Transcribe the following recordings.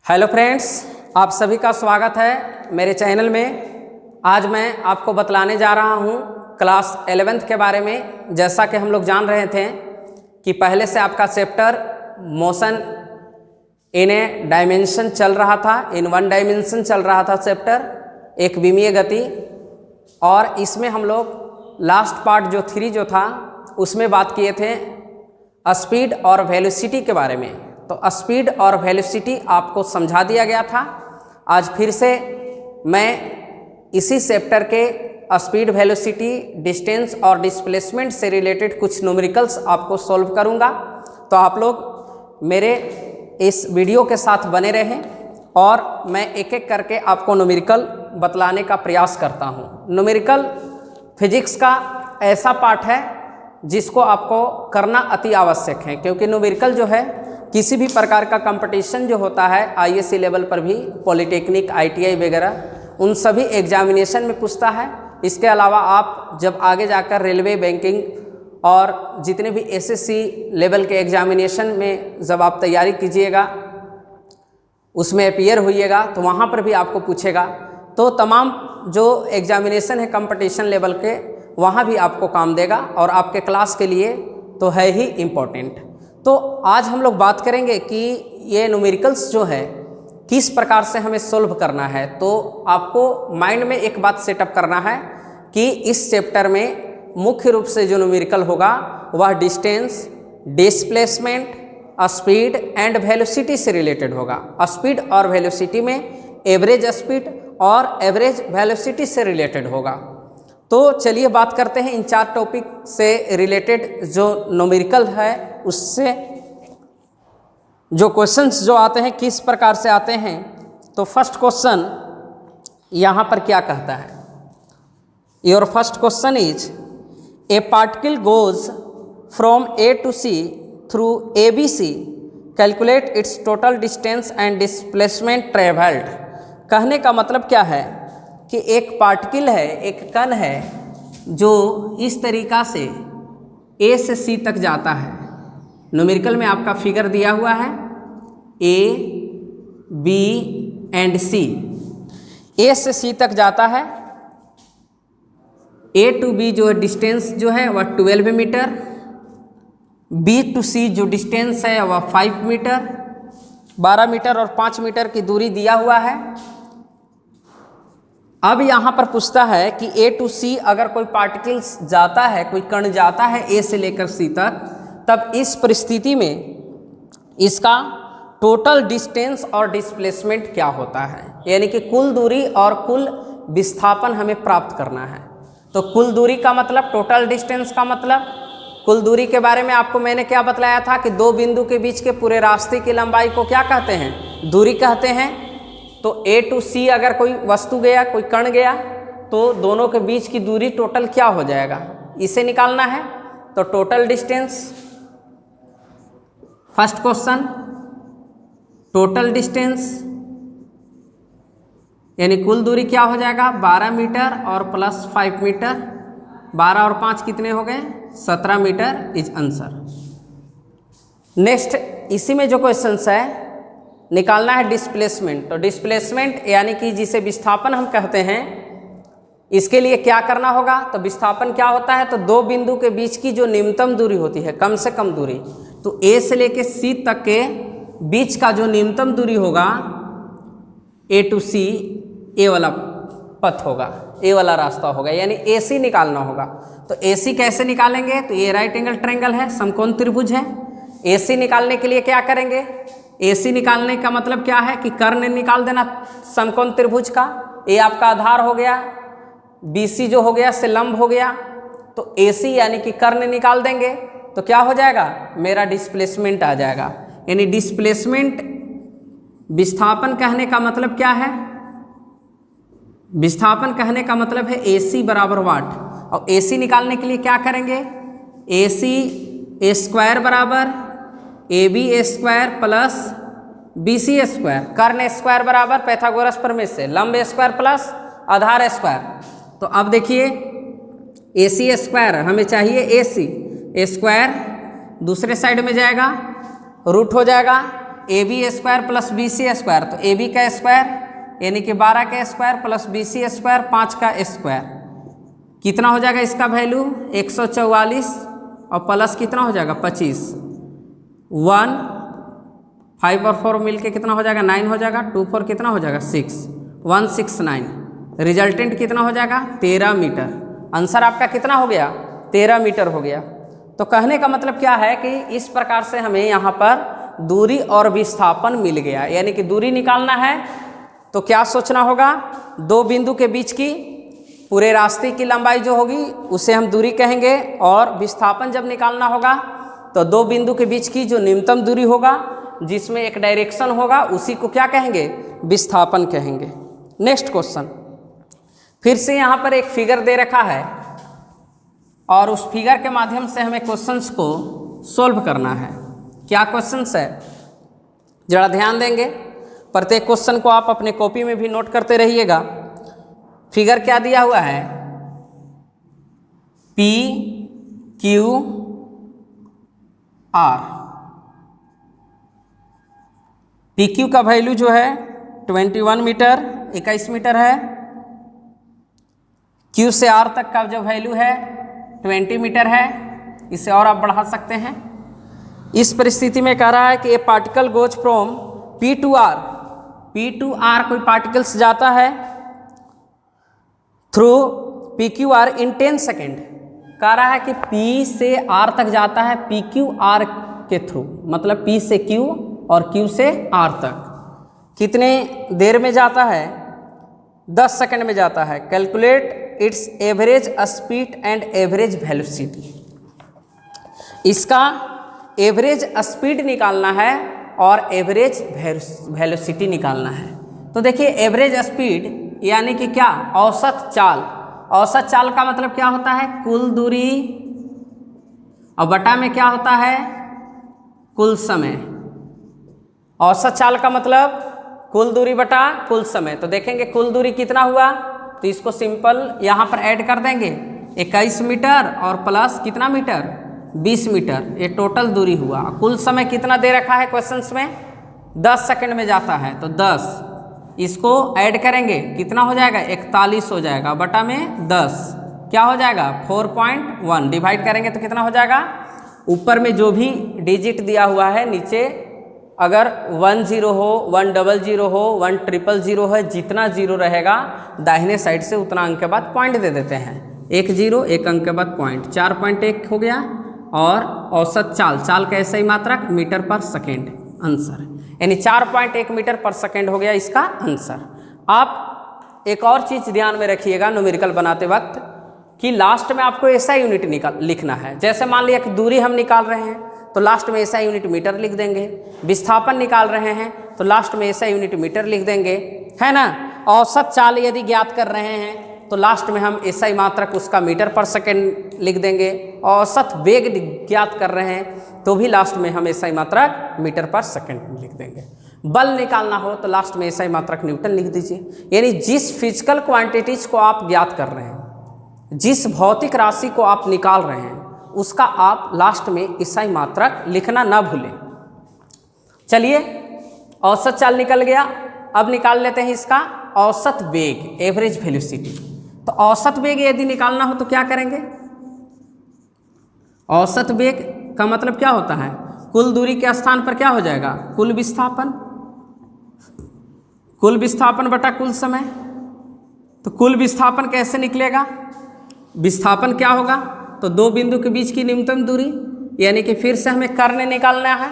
Hello friends, आप सभी का स्वागत है मेरे चैनल में। आज मैं आपको बतलाने जा रहा हूँ क्लास 11th के बारे में। जैसा कि हम लोग जान रहे थे कि पहले से आपका chapter motion in A dimension चल रहा था, इन वन डायमेंशन चल रहा था चैप्टर, एक विमीय गति। और इसमें हम लोग लास्ट पार्ट जो 3 जो था उसमें बात किए थे स्पीड और वेलोसिटी के बारे में। तो स्पीड और वेलोसिटी आपको समझा दिया गया था। आज फिर से मैं इसी चैप्टर के स्पीड, वेलोसिटी, डिस्टेंस और डिस्प्लेसमेंट से रिलेटेड कुछ न्यूमेरिकल्स आपको सॉल्व करूंगा। तो आप लोग मेरे इस वीडियो के साथ बने रहें और मैं एक एक करके आपको न्यूमेरिकल बतलाने का प्रयास करता हूं। न्यूमेरिकल फिजिक्स का ऐसा पार्ट है जिसको आपको करना अति आवश्यक है, क्योंकि न्यूमेरिकल जो है किसी भी प्रकार का कंपटीशन जो होता है आईएससी लेवल पर भी, पॉलिटेक्निक, आईटीआई वगैरह, उन सभी एग्जामिनेशन में पूछता है। इसके अलावा आप जब आगे जाकर रेलवे, बैंकिंग और जितने भी एसएससी लेवल के एग्जामिनेशन में जब आप तैयारी कीजिएगा, उसमें अपीयर होइएगा, तो वहाँ पर भी आपको पूछेगा। तो तमाम जो एग्जामिनेशन है कंपटीशन लेवल के, वहाँ भी आपको काम देगा और आपके क्लास के लिए तो है ही इम्पोर्टेंट। तो आज हम लोग बात करेंगे कि ये न्यूमेरिकल्स जो है किस प्रकार से हमें सोल्व करना है। तो आपको माइंड में एक बात सेटअप करना है कि इस चैप्टर में मुख्य रूप से जो न्यूमेरिकल होगा वह distance, displacement, speed and velocity से रिलेटेड होगा। स्पीड और वेलोसिटी में एवरेज स्पीड और एवरेज वेलोसिटी से रिलेटेड होगा। तो चलिए बात करते हैं इन 4 टॉपिक से रिलेटेड जो न्यूमेरिकल है, उससे जो क्वेश्चंस जो आते हैं किस प्रकार से आते हैं। तो फर्स्ट क्वेश्चन यहाँ पर क्या कहता है? Your first question is a particle goes from A to C through ABC, calculate its total distance and displacement travelled. कहने का मतलब क्या है कि एक पार्टिकल है, एक कण है जो इस तरीक़ा से A से C तक जाता है। न्यूमेरिकल में आपका फिगर दिया हुआ है A, B and C। A से C तक जाता है। A टू B जो डिस्टेंस जो है वह 12 मीटर, B टू C जो डिस्टेंस है वह 5 मीटर, 12 मीटर और 5 मीटर की दूरी दिया हुआ है। अब यहाँ पर पूछता है कि A टू C अगर कोई पार्टिकल्स जाता है, कोई कण जाता है A से लेकर C तक, तब इस परिस्थिति में इसका टोटल डिस्टेंस और डिस्प्लेसमेंट क्या होता है, यानी कि कुल दूरी और कुल विस्थापन हमें प्राप्त करना है। तो कुल दूरी का मतलब, टोटल डिस्टेंस का मतलब, कुल दूरी के बारे में आपको मैंने क्या बतलाया था कि 2 बिंदु के बीच के पूरे रास्ते की लंबाई को क्या कहते हैं? दूरी कहते हैं। तो A टू C अगर कोई वस्तु गया, कोई कण गया, तो दोनों के बीच की दूरी टोटल क्या हो जाएगा, इसे निकालना है। तो total distance, first question, total distance यानी कुल दूरी क्या हो जाएगा? 12 मीटर और प्लस 5 मीटर, 12 और 5 कितने हो गए? 17 मीटर इज आंसर। नेक्स्ट इसी में जो क्वेश्चंस है निकालना है डिस्प्लेसमेंट। तो डिस्प्लेसमेंट यानी कि जिसे विस्थापन हम कहते हैं, इसके लिए क्या करना होगा? तो विस्थापन क्या होता है? तो 2 बिंदु के बीच की जो न्यूनतम दूरी होती है, कम से कम दूरी, तो A से लेके C तक के बीच का जो न्यूनतम दूरी होगा A टू C, A वाला पथ होगा, A वाला रास्ता होगा, यानी AC निकालना होगा। तो AC कैसे निकालेंगे? तो ये राइट एंगल ट्रायंगल है, समकोण त्रिभुज है। AC निकालने के लिए क्या करेंगे? AC निकालने का मतलब क्या है कि कर्ण निकाल देना समकोण त्रिभुज का। A आपका आधार हो गया, BC जो हो गया से लंब हो गया, तो AC यानी कि कर्ण निकाल देंगे तो क्या हो जाएगा? मेरा डिस्प्लेसमेंट आ जाएगा। यानी डिस्प्लेसमेंट, विस्थापन कहने का मतलब क्या है? विस्थापन कहने का मतलब है AC बराबर वाट। और AC निकालने के लिए क्या करेंगे? AC A स्क्वायर बराबर AB A square plus BC A square, कर्ण स्क्वायर बराबर पैथागोरस प्रमेय से लंब स्क्वायर प्लस आधार स्क्वायर। तो अब देखिए AC स्क्वायर हमें चाहिए AC, A स्क्वायर दूसरे साइड में जाएगा, रूट हो जाएगा AB² प्लस BC², तो AB का स्क्वायर यानी कि 12 का स्क्वायर प्लस BC² 5 का स्क्वायर, कितना हो जाएगा इसका वैल्यू 144 और प्लस कितना हो जाएगा 25, 1 5 और 4 मिलके कितना हो जाएगा 9 हो जाएगा, 2 4 कितना हो जाएगा 6, 169। रिजल्टेंट कितना हो जाएगा 13 मीटर। आंसर आपका कितना हो गया 13 मीटर हो गया। तो कहने का मतलब क्या है कि इस प्रकार से हमें यहाँ पर दूरी और विस्थापन मिल गया, यानी कि दूरी निकालना है तो क्या सोचना होगा, दो बिंदु के बीच की पूरे रास्ते की लंबाई जो होगी उसे हम दूरी कहेंगे, और विस्थापन जब निकालना होगा तो दो बिंदु के बीच की जो न्यूनतम दूरी होगा जिसमें एक डायरेक्शन होगा उसी को क्या कहेंगे, विस्थापन कहेंगे। नेक्स्ट क्वेश्चन, फिर से यहाँ पर एक फिगर दे रखा है और उस फिगर के माध्यम से हमें क्वेश्चंस को सोल्व करना है। क्या क्वेश्चंस है जरा ध्यान देंगे, प्रत्येक क्वेश्चन को आप अपने कॉपी में भी नोट करते रहिएगा। फिगर क्या दिया हुआ है, PQR, PQ का वैल्यू जो है 21 मीटर 21 मीटर है, Q से R तक का जो वैल्यू है 20 मीटर है। इसे और आप बढ़ा सकते हैं। इस परिस्थिति में कह रहा है कि ए particle goes from P to R, P to R कोई पार्टिकल्स जाता है थ्रू PQR इन 10 सेकेंड। कह रहा है कि P से R तक जाता है PQR के थ्रू, मतलब P से Q और Q से R तक कितने देर में जाता है, 10 सेकेंड में जाता है। Calculate its average speed and average velocity, इसका एवरेज स्पीड निकालना है और एवरेज वेलोसिटी निकालना है। तो देखिए एवरेज स्पीड यानी कि क्या, औसत चाल। औसत चाल का मतलब क्या होता है, कुल दूरी और बटा में क्या होता है, कुल समय। औसत चाल का मतलब कुल दूरी बटा कुल समय। तो देखेंगे कुल दूरी कितना हुआ, तो इसको सिंपल यहाँ पर ऐड कर देंगे, 21 मीटर और प्लस कितना मीटर 20 मीटर, ये टोटल दूरी हुआ। कुल समय कितना दे रखा है क्वेश्चंस में, 10 सेकंड में जाता है, तो 10 इसको ऐड करेंगे कितना हो जाएगा 41 हो जाएगा, बटा में 10 क्या हो जाएगा 4.1, डिवाइड करेंगे तो कितना हो जाएगा, ऊपर में जो भी डिजिट दिया हुआ है नीचे अगर 10 हो 100 हो 100 है, जितना जीरो रहेगा दाहिने साइड से उतना अंक के बाद पॉइंट दे देते हैं, 1 0 1 अंक के बाद पॉइंट, 4.1 हो गया। और औसत चाल, चाल का ऐसा ही मात्रक मीटर पर सेकेंड आंसर, यानी 4.1 मीटर पर सेकेंड हो गया इसका आंसर। आप एक और चीज़ ध्यान में रखिएगा न्यूमेरिकल बनाते वक्त कि लास्ट में आपको ऐसा यूनिट लिखना है। जैसे मान लिया कि दूरी हम निकाल रहे हैं तो लास्ट में ऐसा यूनिट मीटर लिख देंगे, विस्थापन निकाल रहे हैं तो लास्ट में ऐसा यूनिट मीटर लिख देंगे, है ना। औसत चाल यदि ज्ञात कर रहे हैं तो लास्ट में हम ऐसा ही मात्रक उसका मीटर पर सेकेंड लिख देंगे। औसत वेग ज्ञात कर रहे हैं तो भी लास्ट में हम ऐसा ही मात्रक मीटर पर सेकेंड लिख देंगे। बल निकालना हो तो लास्ट में ऐसा ही मात्रक न्यूटन लिख दीजिए। यानी जिस फिजिकल क्वांटिटीज को आप ज्ञात कर रहे हैं, जिस भौतिक राशि को आप निकाल रहे हैं, उसका आप लास्ट में ऐसा ही मात्रक लिखना ना भूलें। चलिए औसत चाल निकल गया, अब निकाल लेते हैं इसका औसत वेग, एवरेज वेलोसिटी। तो औसत वेग यदि निकालना हो तो क्या करेंगे, औसत वेग का मतलब क्या होता है, कुल दूरी के स्थान पर क्या हो जाएगा, कुल विस्थापन, कुल विस्थापन बटा कुल समय। तो कुल विस्थापन कैसे निकलेगा, विस्थापन क्या होगा, तो दो बिंदु के बीच की न्यूनतम दूरी, यानी कि फिर से हमें कर्ण निकालना है।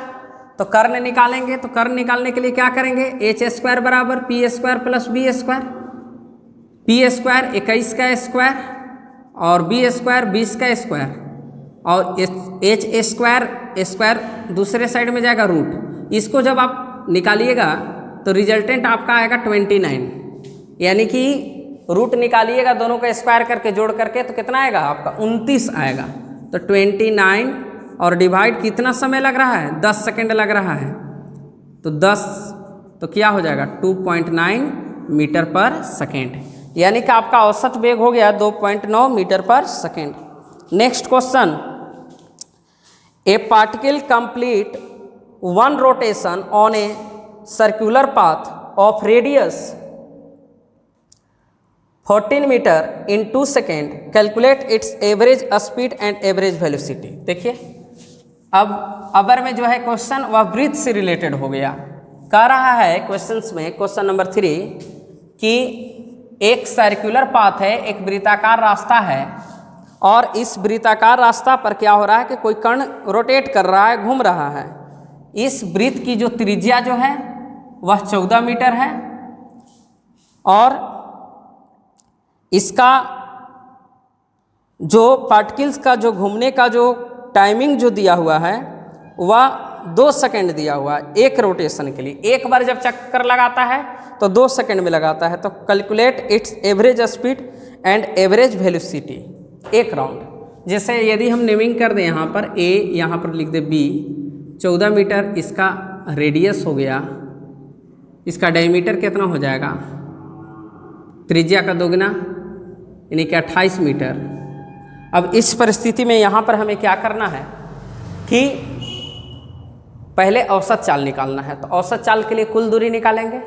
तो कर्ण निकालेंगे तो कर्ण निकालने के लिए क्या करेंगे, h² बराबर p² प्लस b², p² 21 का स्क्वायर और b² 20 का स्क्वायर और h² दूसरे साइड में जाएगा रूट। इसको जब आप निकालिएगा तो रिजल्टेंट आपका आएगा 29, यानी कि रूट निकालिएगा दोनों का स्क्वायर करके जोड़ करके तो कितना आएगा आपका 29 आएगा। तो 29 और डिवाइड कितना समय लग रहा है, 10 सेकेंड लग रहा है, तो 10 तो क्या हो जाएगा 2.9 मीटर पर सेकेंड, यानी कि आपका औसत वेग हो गया 2.9 metre per second. Next question, A particle complete 1 rotation on a circular path of radius 14 meter in 2 seconds, calculate its average speed and average velocity। देखिए अब अबर में जो है क्वेश्चन वह ब्रीथ से रिलेटेड हो गया। कह रहा है क्वेश्चंस में क्वेश्चन नंबर 3 कि एक सर्कुलर पाथ है, एक वृत्ताकार रास्ता है, और इस वृत्ताकार रास्ता पर क्या हो रहा है कि कोई कण रोटेट कर रहा है, घूम रहा है। इस वृत्त की जो त्रिज्या जो है वह 14 मीटर है, और इसका जो पार्टिकल्स का जो घूमने का जो टाइमिंग जो दिया हुआ है वह 2 सेकंड दिया हुआ है एक रोटेशन के लिए। एक बार जब चक्कर लगाता है तो 2 सेकंड में लगाता है। तो calculate its average speed and average velocity एक राउंड। जैसे यदि हम नेमिंग कर दें यहाँ पर ए, यहाँ पर लिख दे बी, 14 मीटर इसका रेडियस हो गया, इसका डायमीटर कितना हो जाएगा, त्रिज्या का दोगुना यानी कि 28 मीटर। अब इस परिस्थिति में यहाँ पर हमें क्या करना है कि पहले औसत चाल निकालना है। तो औसत चाल के लिए कुल दूरी निकालेंगे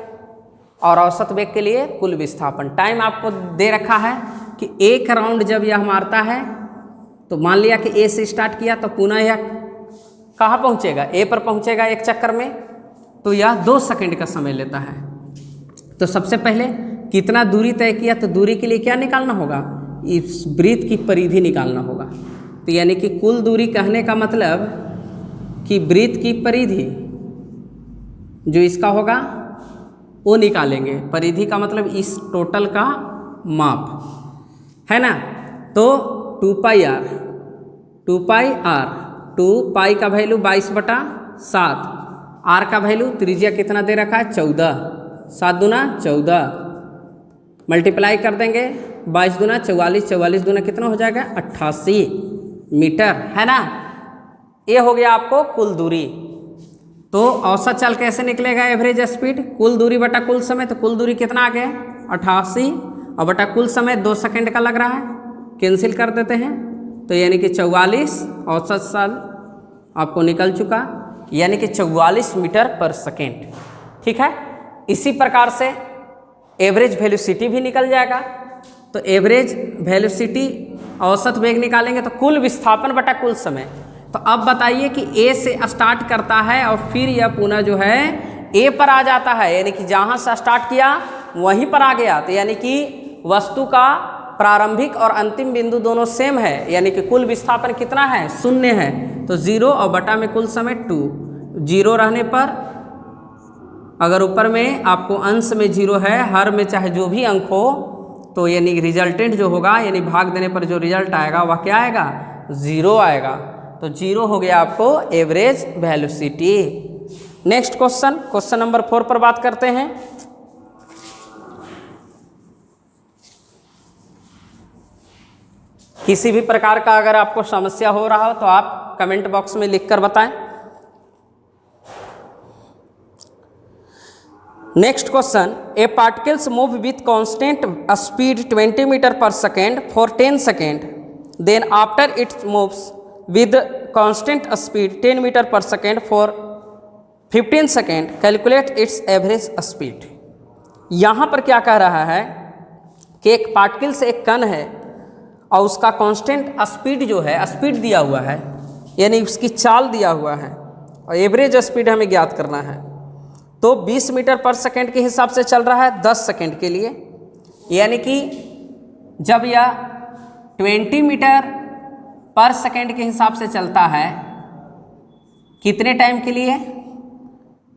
और औसत वेग के लिए कुल विस्थापन। टाइम आपको दे रखा है कि एक राउंड जब यह मारता है तो मान लिया कि ए से स्टार्ट किया तो पुनः यह कहाँ पहुँचेगा, ए पर पहुँचेगा एक चक्कर में, तो यह 2 सेकंड का समय लेता है। तो सबसे पहले कितना दूरी तय किया, तो दूरी के लिए क्या निकालना होगा, इस वृत्त की परिधि निकालना होगा। तो यानी कि कुल दूरी कहने का मतलब कि वृत्त की परिधि जो इसका होगा वो निकालेंगे। परिधि का मतलब इस टोटल का माप है ना। तो 2 पाई आर, 2 पाई का वैल्यू 22/7, आर का वैल्यू त्रिज्या कितना दे रखा है 14, 7 दूना 14, मल्टीप्लाई कर देंगे 22 दूना 44, 44 दूना कितना हो जाएगा 88 मीटर, है ना। ये हो गया आपको कुल दूरी। तो औसत चाल कैसे निकलेगा, एवरेज स्पीड कुल दूरी बटा कुल समय। तो कुल दूरी कितना आ गया 88 और बटा कुल समय 2 सेकंड का लग रहा है, कैंसिल कर देते हैं। तो यानी कि 44 औसत चाल आपको निकल चुका, यानी कि 44 मीटर पर सेकेंड। ठीक है, इसी प्रकार से एवरेज वेलोसिटी भी निकल जाएगा। तो एवरेज वेलोसिटी औसत वेग निकालेंगे तो कुल विस्थापन बटा कुल समय। तो अब बताइए कि ए से स्टार्ट करता है और फिर यह पुनः जो है ए पर आ जाता है, यानी कि जहाँ से स्टार्ट किया वहीं पर आ गया। तो यानी कि वस्तु का प्रारंभिक और अंतिम बिंदु दोनों सेम है, यानी कि कुल विस्थापन कितना है 0 है। तो 0 और बटा में कुल समय 2, 0 रहने पर अगर ऊपर में आपको अंश में 0 है, हर में चाहे जो भी अंक हो, तो यानी रिजल्टेंट जो होगा यानी भाग देने पर जो रिजल्ट आएगा वह क्या आएगा 0 आएगा। तो 0 हो गया आपको average velocity. Next question, question number 4 पर बात करते हैं। किसी भी प्रकार का अगर आपको समस्या हो रहा हो तो आप कमेंट बॉक्स में लिखकर बताएं। Next question, a particles move with constant speed 20 metre per second for 10 second, then after it moves with constant speed 10 metre per second for 15 second, calculate its average speed. यहाँ पर क्या कह रहा है कि एक पार्टिकल से एक कण है और उसका कांस्टेंट स्पीड जो है, स्पीड दिया हुआ है यानी उसकी चाल दिया हुआ है, और एवरेज स्पीड हमें ज्ञात करना है। तो 20 मीटर पर सेकेंड के हिसाब से चल रहा है 10 सेकेंड के लिए, यानी कि जब यह 20 मीटर पर सेकेंड के हिसाब से चलता है कितने टाइम के लिए,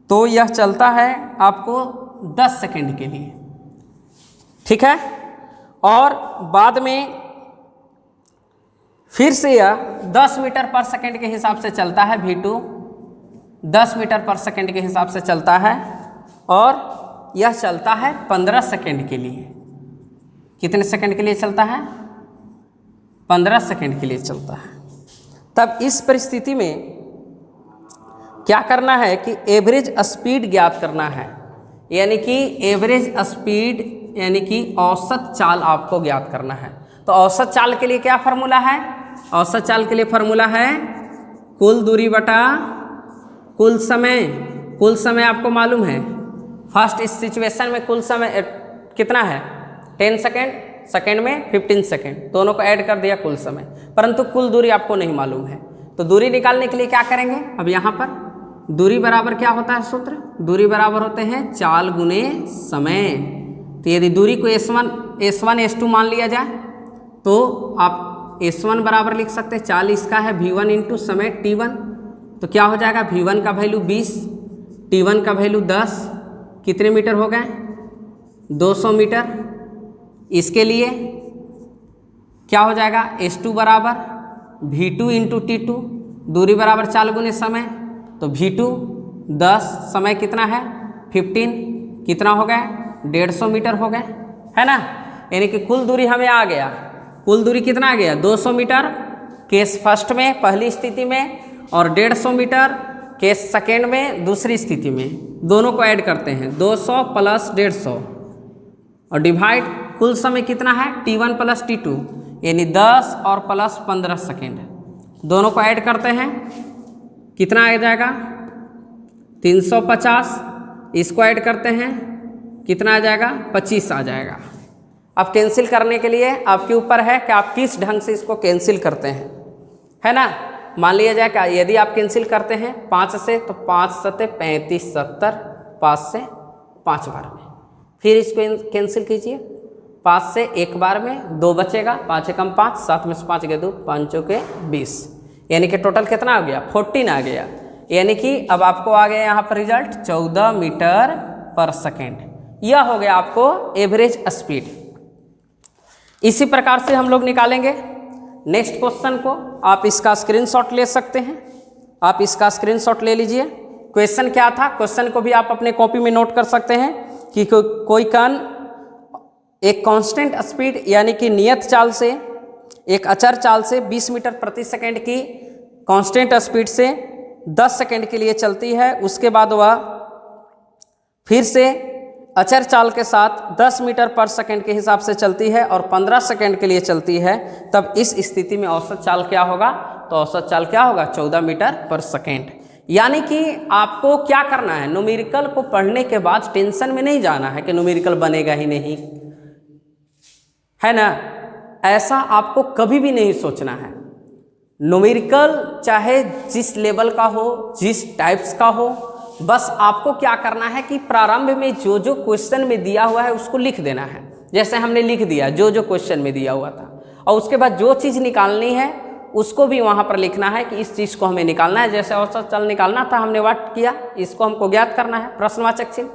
तो यह चलता है आपको 10 सेकेंड के लिए। ठीक है, और बाद में फिर से यह 10 मीटर पर सेकेंड के हिसाब से चलता है, V2 10 मीटर पर सेकेंड के हिसाब से चलता है, और यह चलता है 15 सेकेंड के लिए। कितने सेकेंड के लिए चलता है 15 सेकेंड के लिए चलता है। तब इस परिस्थिति में क्या करना है कि एवरेज स्पीड ज्ञात करना है, यानी कि एवरेज स्पीड यानी कि औसत चाल आपको ज्ञात करना है। तो औसत चाल के लिए क्या फार्मूला है, औसत चाल के लिए फार्मूला है कुल दूरी बटा कुल समय आपको मालूम है, फर्स्ट इस सिचुएशन में कुल समय कितना है 10 सेकेंड, सेकेंड में 15 सेकेंड, दोनों को ऐड कर दिया कुल समय, परंतु कुल दूरी आपको नहीं मालूम है। तो दूरी निकालने के लिए क्या करेंगे, अब यहाँ पर दूरी बराबर क्या होता है सूत्र, दूरी बराबर होते हैं चाल गुने समय। तो यदि दूरी को S1 S2 मान लिया जाए तो आप S1 बराबर लिख सकते हैं, चाल इसका है V1 इंटू समय T1। तो क्या हो जाएगा, V1 का वैल्यू 20, T1 का वैल्यू 10, कितने मीटर हो गए 200 मीटर। इसके लिए क्या हो जाएगा, S2 बराबर V2 इंटू T2, दूरी बराबर चाल गुने समय, तो V2 10, समय कितना है 15, कितना हो गया 150 मीटर हो गए, है ना। यानी कि कुल दूरी हमें आ गया, कुल दूरी कितना आ गया 200 मीटर केस फर्स्ट में पहली स्थिति में, और 150 मीटर केस सेकेंड में दूसरी स्थिति में। दोनों को ऐड करते हैं 200 प्लस 150 और डिवाइड, कुल समय कितना है T1 प्लस T2 यानी 10 और प्लस 15 सेकेंड, दोनों को ऐड करते हैं कितना आ जाएगा 350, इसको ऐड करते हैं कितना आ जाएगा 25 आ जाएगा। अब कैंसिल करने के लिए आपके ऊपर है कि आप किस ढंग से इसको कैंसिल करते हैं, है ना। मान लिया जाए कि यदि आप कैंसिल करते हैं 5 से तो 5 सते 35 70, 5 से 5 बार में, फिर इसको कैंसिल कीजिए 5 से 1 बार में 2 बचेगा, 5 कम 5, 7 में से 5 गए 2, 5 के 20, यानी कि टोटल कितना आ गया 14 आ गया। यानी कि अब आपको आ गया यहाँ पर रिजल्ट 14 मीटर पर सेकेंड, यह हो गया आपको एवरेज स्पीड। इसी प्रकार से हम लोग निकालेंगे नेक्स्ट क्वेश्चन को। आप इसका स्क्रीनशॉट ले सकते हैं, आप इसका स्क्रीनशॉट ले लीजिए। क्वेश्चन क्या था, क्वेश्चन को भी आप अपने कॉपी में नोट कर सकते हैं कि कोई कण एक कांस्टेंट स्पीड यानी कि नियत चाल से, एक अचर चाल से 20 मीटर प्रति सेकंड की कांस्टेंट स्पीड से 10 सेकंड के लिए चलती है, उसके बाद वह फिर से अचर चाल के साथ 10 मीटर पर सेकंड के हिसाब से चलती है और 15 सेकंड के लिए चलती है, तब इस स्थिति में औसत चाल क्या होगा, तो औसत चाल क्या होगा 14 मीटर पर सेकंड। यानी कि आपको क्या करना है, न्यूमेरिकल को पढ़ने के बाद टेंशन में नहीं जाना है कि न्यूमेरिकल बनेगा ही नहीं, है ना। ऐसा आपको कभी भी नहीं सोचना है। न्यूमेरिकल चाहे जिस लेवल का हो, जिस टाइप्स का हो, बस आपको क्या करना है कि प्रारंभ में जो जो क्वेश्चन में दिया हुआ है उसको लिख देना है। जैसे हमने लिख दिया जो जो क्वेश्चन में दिया हुआ था, और उसके बाद जो चीज़ निकालनी है उसको भी वहाँ पर लिखना है कि इस चीज़ को हमें निकालना है। जैसे औसत चाल निकालना था, हमने व्हाट किया, इसको हमको ज्ञात करना है, प्रश्नवाचक चिन्ह,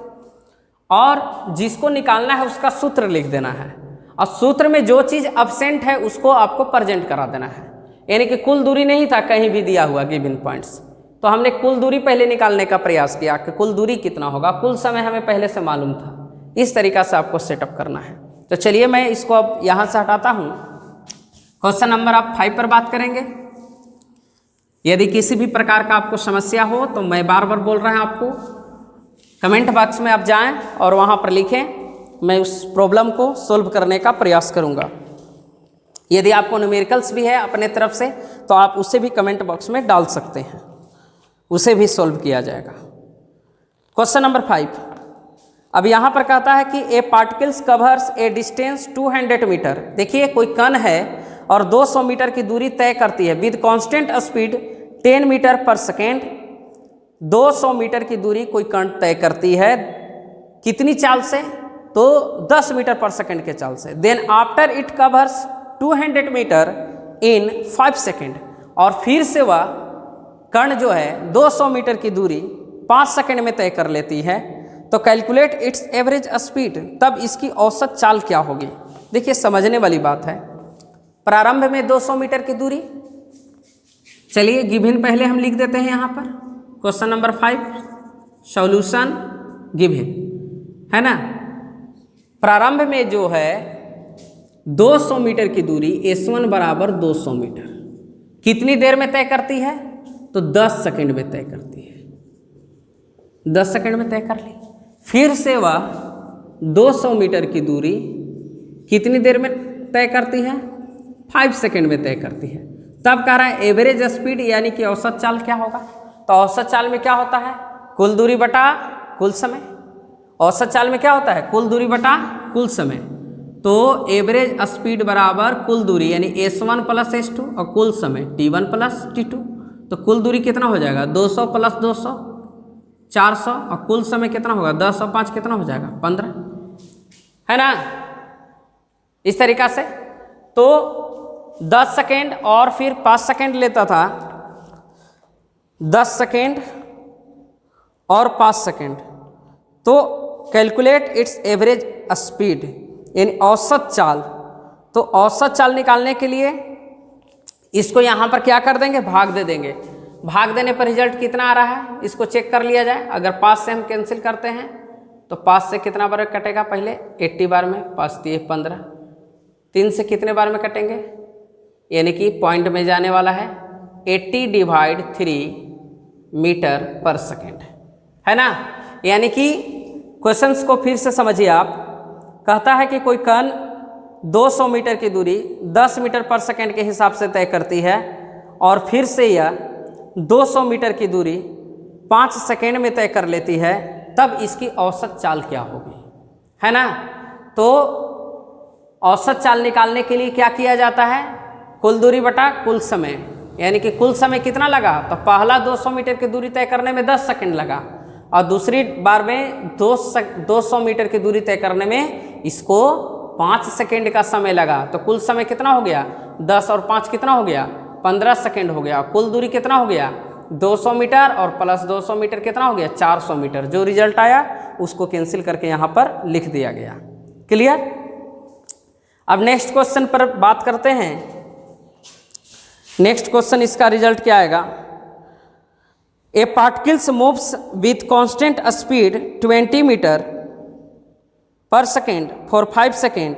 और जिसको निकालना है उसका सूत्र लिख देना है, और सूत्र में जो चीज़ अब्सेंट है उसको आपको प्रेजेंट करा देना है। यानी कि कुल दूरी नहीं था कहीं भी दिया हुआ गिवन पॉइंट्स, तो हमने कुल दूरी पहले निकालने का प्रयास किया कि कुल दूरी कितना होगा, कुल समय हमें पहले से मालूम था। इस तरीक़ा से आपको सेटअप करना है। तो चलिए मैं इसको अब यहाँ से हटाता हूँ। क्वेश्चन नंबर आप 5 पर बात करेंगे। यदि किसी भी प्रकार का आपको समस्या हो तो मैं बार बार बोल रहा हूँ आपको, कमेंट बॉक्स में आप जाएं और वहाँ पर लिखें, मैं उस प्रॉब्लम को सोल्व करने का प्रयास करूँगा। यदि आपको न्यूमेरिकल्स भी है अपने तरफ से तो आप उसे भी कमेंट बॉक्स में डाल सकते हैं, उसे भी सोल्व किया जाएगा। क्वेश्चन नंबर 5, अब यहाँ पर कहता है कि a particles covers a distance 200 metre. देखिए कोई कण है और 200 मीटर की दूरी तय करती है with constant speed 10 metre per second. 200 metre की दूरी कोई कण तय करती है कितनी चाल से, तो 10 मीटर पर सेकेंड के चाल से। Then after it covers 200 metre in 5 second, और फिर से वह कण जो है 200 मीटर की दूरी 5 सेकेंड में तय कर लेती है, तो कैलकुलेट इट्स एवरेज स्पीड, तब इसकी औसत चाल क्या होगी। देखिए समझने वाली बात है। प्रारंभ में 200 मीटर की दूरी, चलिए गिवन पहले हम लिख देते हैं यहाँ पर। क्वेश्चन नंबर 5 सॉल्यूशन गिवन है ना। प्रारंभ में जो है 200 मीटर की दूरी S1 बराबर 200 मीटर कितनी देर में तय करती है, तो 10 सेकंड में तय करती है। 10 सेकंड में तय कर ली। फिर से वह 200 मीटर की दूरी कितनी देर में तय करती है, 5 सेकंड में तय करती है। तब कह रहा है एवरेज स्पीड यानी कि औसत चाल क्या होगा, तो औसत चाल में क्या होता है? कुल दूरी बटा कुल समय। औसत चाल में क्या होता है? कुल दूरी बटा कुल समय। तो एवरेज स्पीड बराबर कुल दूरी यानी S1 प्लस S2 और कुल समय T1 प्लस T2। तो कुल दूरी कितना हो जाएगा? 200 प्लस 200 400 और कुल समय कितना होगा? 10 और 5 कितना हो जाएगा? 15, है ना। इस तरीका से तो 10 सेकेंड और फिर 5 सेकेंड लेता था, 10 सेकेंड और 5 सेकेंड। तो कैलकुलेट इट्स एवरेज स्पीड यानी औसत चाल। तो औसत चाल निकालने के लिए इसको यहाँ पर क्या कर देंगे? भाग दे देंगे। भाग देने पर रिजल्ट कितना आ रहा है इसको चेक कर लिया जाए। अगर 5 से हम कैंसिल करते हैं तो 5 से कितना बार कटेगा? पहले 80 बार में, 5 3 15। 3 से कितने बार में कटेंगे? यानी कि पॉइंट में जाने वाला है 80/3 मीटर पर सेकेंड, है ना। यानी कि क्वेश्चंस को फिर से समझिए आप। कहता है कि कोई कण 200 मीटर की दूरी 10 मीटर पर सेकेंड के हिसाब से तय करती है और फिर से यह 200 मीटर की दूरी 5 सेकेंड में तय कर लेती है, तब इसकी औसत चाल क्या होगी, है ना। तो औसत चाल निकालने के लिए क्या किया जाता है? कुल दूरी बटा कुल समय। यानी कि कुल समय कितना लगा? तो पहला 200 मीटर की दूरी तय करने में 10 सेकेंड लगा और दूसरी बार में 200 मीटर की दूरी तय करने में इसको 5 सेकेंड का समय लगा। तो कुल समय कितना हो गया? 10 और 5 कितना हो गया? 15 सेकेंड हो गया। कुल दूरी कितना हो गया? 200 मीटर और प्लस 200 मीटर कितना हो गया? 400 मीटर। जो रिजल्ट आया उसको कैंसिल करके यहाँ पर लिख दिया गया। क्लियर। अब नेक्स्ट क्वेश्चन पर बात करते हैं। नेक्स्ट क्वेश्चन इसका रिजल्ट क्या आएगा? A particles moves with constant speed 20 metre per second for 5 second,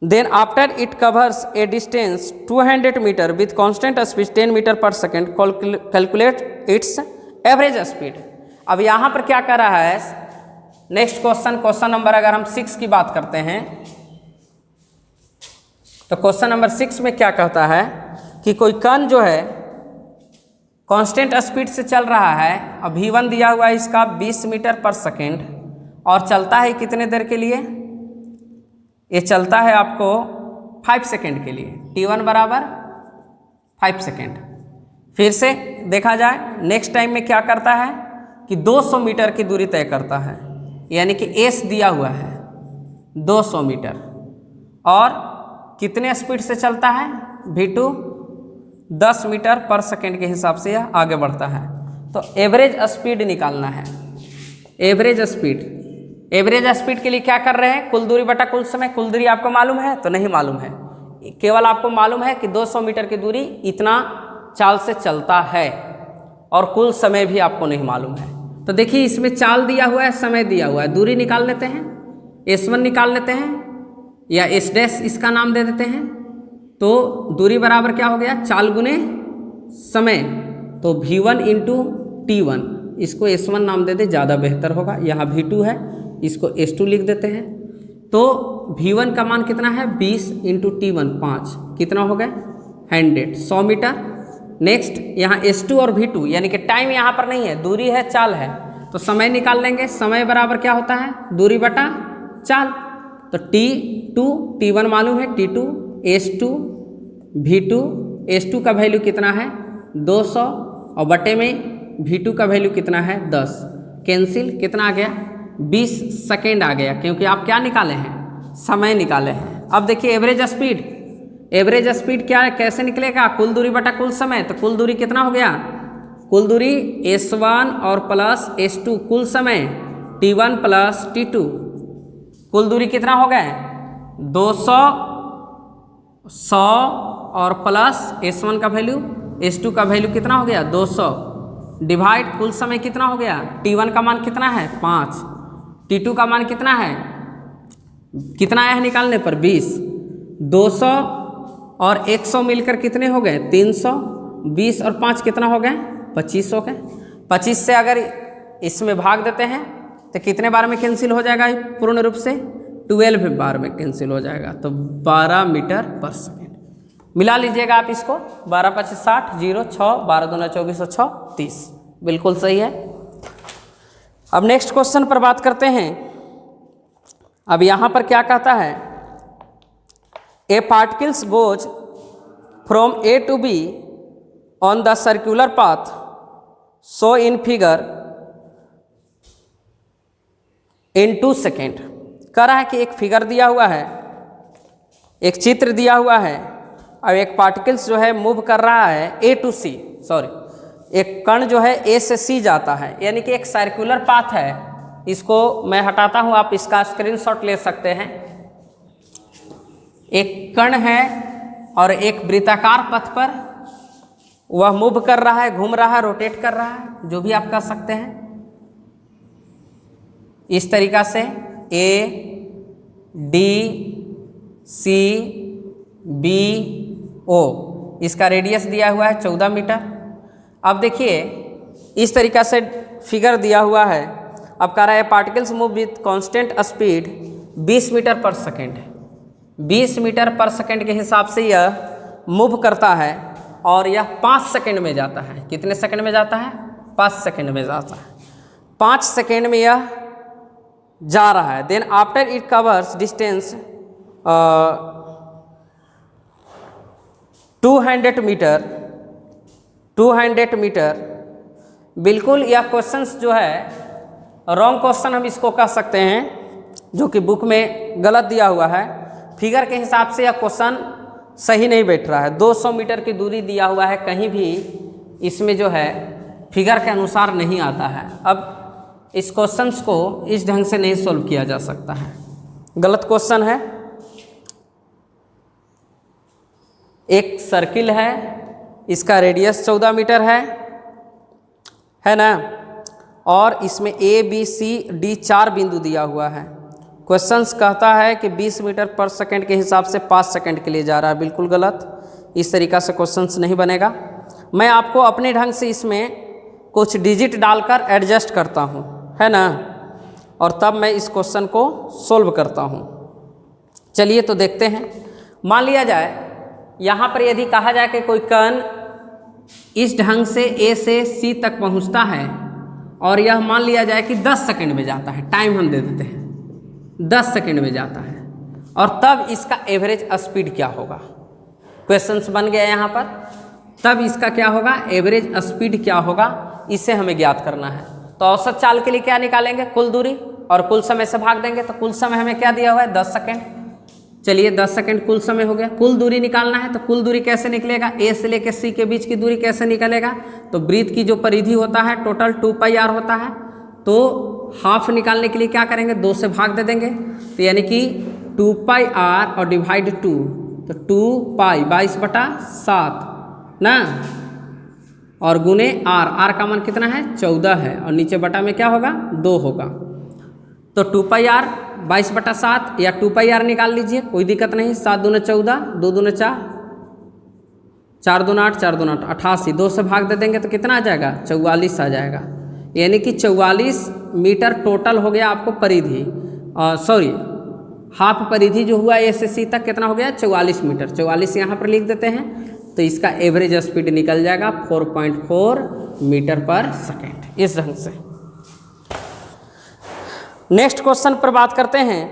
then after it covers a distance 200 metre with constant speed 10 metre per second, calculate its average speed. अब यहाँ पर क्या कर रहा है? नेक्स्ट क्वेश्चन नंबर अगर हम 6 की बात करते हैं तो क्वेश्चन नंबर 6 में क्या कहता है कि कोई कण जो है कांस्टेंट स्पीड से चल रहा है। अब V1 दिया हुआ है इसका 20 मीटर पर सेकेंड और चलता है कितने देर के लिए? ये चलता है आपको 5 सेकेंड के लिए। T1 बराबर 5 सेकेंड। फिर से देखा जाए नेक्स्ट टाइम में क्या करता है कि 200 मीटर की दूरी तय करता है, यानी कि S दिया हुआ है 200 मीटर और कितने स्पीड से चलता है? V2 10 मीटर पर सेकेंड के हिसाब से यह आगे बढ़ता है। तो एवरेज स्पीड निकालना है। एवरेज स्पीड के लिए क्या कर रहे हैं? कुल दूरी बटा कुल समय। कुल दूरी आपको मालूम है? तो नहीं मालूम है, केवल आपको मालूम है कि 200 मीटर की दूरी इतना चाल से चलता है और कुल समय भी आपको नहीं मालूम है। तो देखिए इसमें चाल दिया हुआ है, समय दिया हुआ है। दूरी निकाल लेते हैं, S1 निकाल लेते हैं या S डैश इसका नाम दे देते हैं। तो दूरी बराबर क्या हो गया? चाल गुने समय। तो V1 इंटू T1, इसको S1 नाम दे दे, ज़्यादा बेहतर होगा। यहाँ V2 है, इसको S2 लिख देते हैं। तो V1 का मान कितना है? 20 इंटू T1 5, कितना हो गया? 100 मीटर। नेक्स्ट यहाँ S2 और V2 यानी कि टाइम यहाँ पर नहीं है, दूरी है, चाल है। तो समय निकाल लेंगे। समय बराबर क्या होता है? दूरी बटा चाल। तो T2 T1 मालूम है, T2 S2 V2। S2 का वैल्यू कितना है? 200 और बटे में V2 का वैल्यू कितना है? 10। कैंसिल, कितना आ गया? 20 सेकेंड आ गया, क्योंकि आप क्या निकाले हैं? समय निकाले हैं। अब देखिए एवरेज स्पीड क्या है, कैसे निकलेगा? कुल दूरी बटा कुल समय। तो कुल दूरी कितना हो गया? कुल दूरी S1 और प्लस S2 कुल समय T1 प्लस T2। कुल दूरी कितना हो गया? 200, 100 और प्लस S1 का वैल्यू, S2 का वैल्यू कितना हो गया? 200 डिवाइड कुल समय कितना हो गया? T1 का मान कितना है? 5। T2 का मान कितना है? कितना आया है निकालने पर? 20। 200 और 100 मिलकर कितने हो गए? 300। 20 और 5 कितना हो गए? 25 हो गए। 25 से अगर इसमें भाग देते हैं तो कितने बार में कैंसिल हो जाएगा? पूर्ण रूप से 12 बार में कैंसिल हो जाएगा। तो 12 मीटर पर सेकेंड। मिला लीजिएगा आप इसको, 12 25 60, 0 6, 12 दूना 24 और 6 30, बिल्कुल सही है। अब नेक्स्ट क्वेश्चन पर बात करते हैं। अब यहाँ पर क्या कहता है, a particles goes from A to B on the circular path so in figure in 2 second. कह रहा है कि एक फिगर दिया हुआ है, एक चित्र दिया हुआ है, और एक पार्टिकल्स जो है मूव कर रहा है ए टू सी, सॉरी एक कण जो है ए से सी जाता है, यानी कि एक सर्कुलर पाथ है। इसको मैं हटाता हूँ, आप इसका स्क्रीनशॉट ले सकते हैं। एक कण है और एक वृत्ताकार पथ पर वह मूव कर रहा है, घूम रहा है, रोटेट कर रहा है, जो भी आप कह सकते हैं। इस तरीका से A D C B O, इसका रेडियस दिया हुआ है 14 मीटर। अब देखिए इस तरीका से फिगर दिया हुआ है। अब कह रहा है particles move with constant speed 20 metre per second. 20 metre per second के हिसाब से यह मूव करता है और यह 5 सेकेंड में जाता है। कितने सेकेंड में जाता है? 5 सेकेंड में जाता है। 5 सेकेंड में यह जा रहा है। Then after it covers distance 200 metre. 200 metre, बिल्कुल यह क्वेश्चंस जो है रॉन्ग क्वेश्चन हम इसको कह सकते हैं, जो कि बुक में गलत दिया हुआ है। फिगर के हिसाब से यह क्वेश्चन सही नहीं बैठ रहा है। 200 मीटर की दूरी दिया हुआ है, कहीं भी इसमें जो है फिगर के अनुसार नहीं आता है। अब इस क्वेश्चंस को इस ढंग से नहीं सॉल्व किया जा सकता है, गलत क्वेश्चन है। एक सर्किल है, इसका रेडियस 14 मीटर है ना, और इसमें ए बी सी डी 4 बिंदु दिया हुआ है। क्वेश्चंस कहता है कि 20 मीटर पर सेकंड के हिसाब से 5 सेकंड के लिए जा रहा है, बिल्कुल गलत। इस तरीका से क्वेश्चंस नहीं बनेगा। मैं आपको अपने ढंग से इसमें कुछ डिजिट डालकर एडजस्ट करता हूँ, है ना, और तब मैं इस क्वेश्चन को सोल्व करता हूँ। चलिए तो देखते हैं। मान लिया जाए यहाँ पर यदि कहा जाए कि कोई कण इस ढंग से ए से सी तक पहुँचता है और यह मान लिया जाए कि 10 सेकंड में जाता है, टाइम हम दे देते हैं, 10 सेकंड में जाता है, और तब इसका एवरेज स्पीड क्या होगा? क्वेश्चंस बन गया यहाँ पर। तब इसका क्या होगा? एवरेज स्पीड क्या होगा, इसे हमें ज्ञात करना है। तो औसत चाल के लिए क्या निकालेंगे? कुल दूरी, और कुल समय से भाग देंगे। तो कुल समय हमें क्या दिया हुआ है? 10 सेकंड। चलिए 10 सेकंड कुल समय हो गया। कुल दूरी निकालना है, तो कुल दूरी कैसे निकलेगा? ए से लेकर सी के बीच की दूरी कैसे निकलेगा? तो वृत्त की जो परिधि होता है टोटल 2πr होता है, तो हाफ निकालने के लिए क्या करेंगे? 2 से भाग दे देंगे। तो यानी कि 2πr और डिवाइड 2, तो 2π 22/7 ना, और गुने r का मान कितना है? 14 है, और नीचे बटा में क्या होगा? 2 होगा। तो 2πr 22/7 या 2πr निकाल लीजिए, कोई दिक्कत नहीं। 7 दूना 14, 2 दूना 4, 4 दूना 8, 4 दूना 8, 88। 2 से भाग दे देंगे तो कितना आ जाएगा? 44 आ जाएगा। यानी कि 44 मीटर टोटल हो गया आपको परिधि, सॉरी हाफ परिधि जो हुआ ए से सी तक कितना हो गया? 44 मीटर। 44 यहाँ पर लिख देते हैं, तो इसका एवरेज स्पीड निकल जाएगा 4.4 मीटर पर सेकेंड। इस ढंग से नेक्स्ट क्वेश्चन पर बात करते हैं।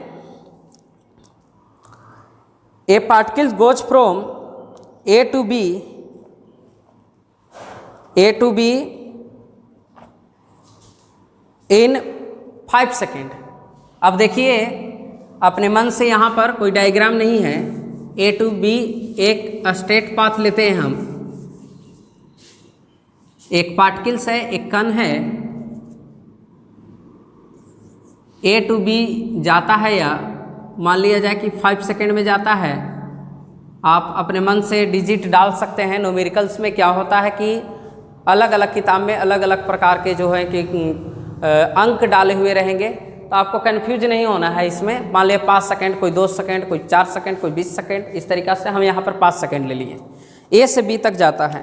A particle goes from A to B in 5 second. अब देखिए अपने मन से यहाँ पर कोई डायग्राम नहीं है। ए टू बी एक स्ट्रेट पाथ लेते हैं हम। एक पार्टिकल्स है, एक कण है, ए टू बी जाता है, या मान लिया जाए कि 5 सेकेंड में जाता है। आप अपने मन से डिजिट डाल सकते हैं। न्यूमेरिकल्स में क्या होता है कि अलग अलग किताब में अलग अलग प्रकार के जो है कि अंक डाले हुए रहेंगे, तो आपको कन्फ्यूज नहीं होना है इसमें। मान लिया 5 सेकेंड, कोई 2 सेकेंड, कोई 4 सेकेंड, कोई 20 सेकेंड, इस तरीक़ा से हम यहाँ पर 5 सेकेंड ले लिए। ए से बी तक जाता है।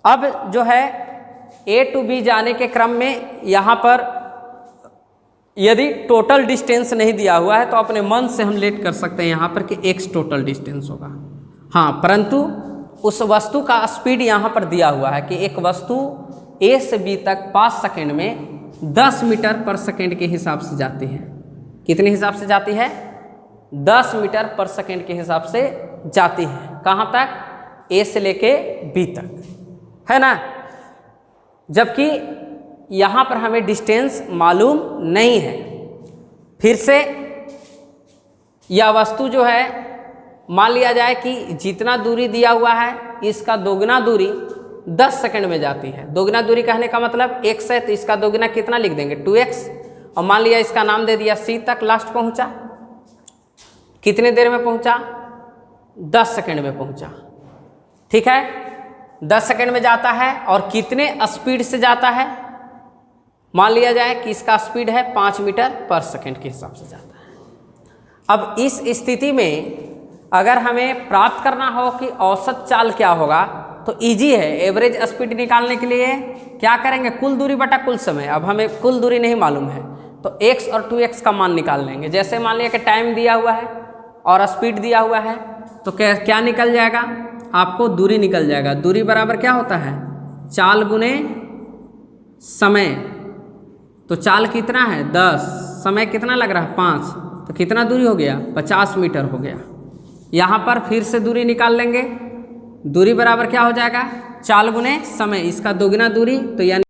अब जो है ए टू बी जाने के क्रम में यहाँ पर यदि टोटल डिस्टेंस नहीं दिया हुआ है तो अपने मन से हम लेट कर सकते हैं यहाँ पर कि x टोटल डिस्टेंस होगा। हाँ, परंतु उस वस्तु का स्पीड यहाँ पर दिया हुआ है कि एक वस्तु ए से बी तक 5 सेकंड में 10 मीटर पर सेकंड के हिसाब से जाती है। कितने हिसाब से जाती है? 10 मीटर पर सेकंड के हिसाब से जाती है। कहाँ तक? ए से लेके बी तक, है ना। जबकि यहाँ पर हमें डिस्टेंस मालूम नहीं है। फिर से यह वस्तु जो है, मान लिया जाए कि जितना दूरी दिया हुआ है इसका दोगुना दूरी 10 सेकंड में जाती है। दोगुना दूरी कहने का मतलब x है, तो इसका दोगुना कितना लिख देंगे? 2x। और मान लिया इसका नाम दे दिया c तक लास्ट पहुंचा। कितने देर में पहुंचा? 10 सेकंड में पहुंचा। ठीक है, 10 सेकंड में जाता है। और कितने स्पीड से जाता है? मान लिया जाए कि इसका स्पीड है 5 मीटर पर सेकंड के हिसाब से जाता है। अब इस स्थिति में अगर हमें प्राप्त करना हो कि औसत चाल क्या होगा, तो इजी है। एवरेज स्पीड निकालने के लिए क्या करेंगे? कुल दूरी बटा कुल समय। अब हमें कुल दूरी नहीं मालूम है, तो x और 2x का मान निकाल लेंगे। जैसे मान लिया कि टाइम दिया हुआ है और स्पीड दिया हुआ है, तो क्या निकल जाएगा? आपको दूरी निकल जाएगा। दूरी बराबर क्या होता है? चाल गुने समय। तो चाल कितना है? 10, समय कितना लग रहा है? 5, तो कितना दूरी हो गया? 50 मीटर हो गया। यहाँ पर फिर से दूरी निकाल लेंगे। दूरी बराबर क्या हो जाएगा? चाल गुने समय, इसका दोगुना दूरी, तो यानी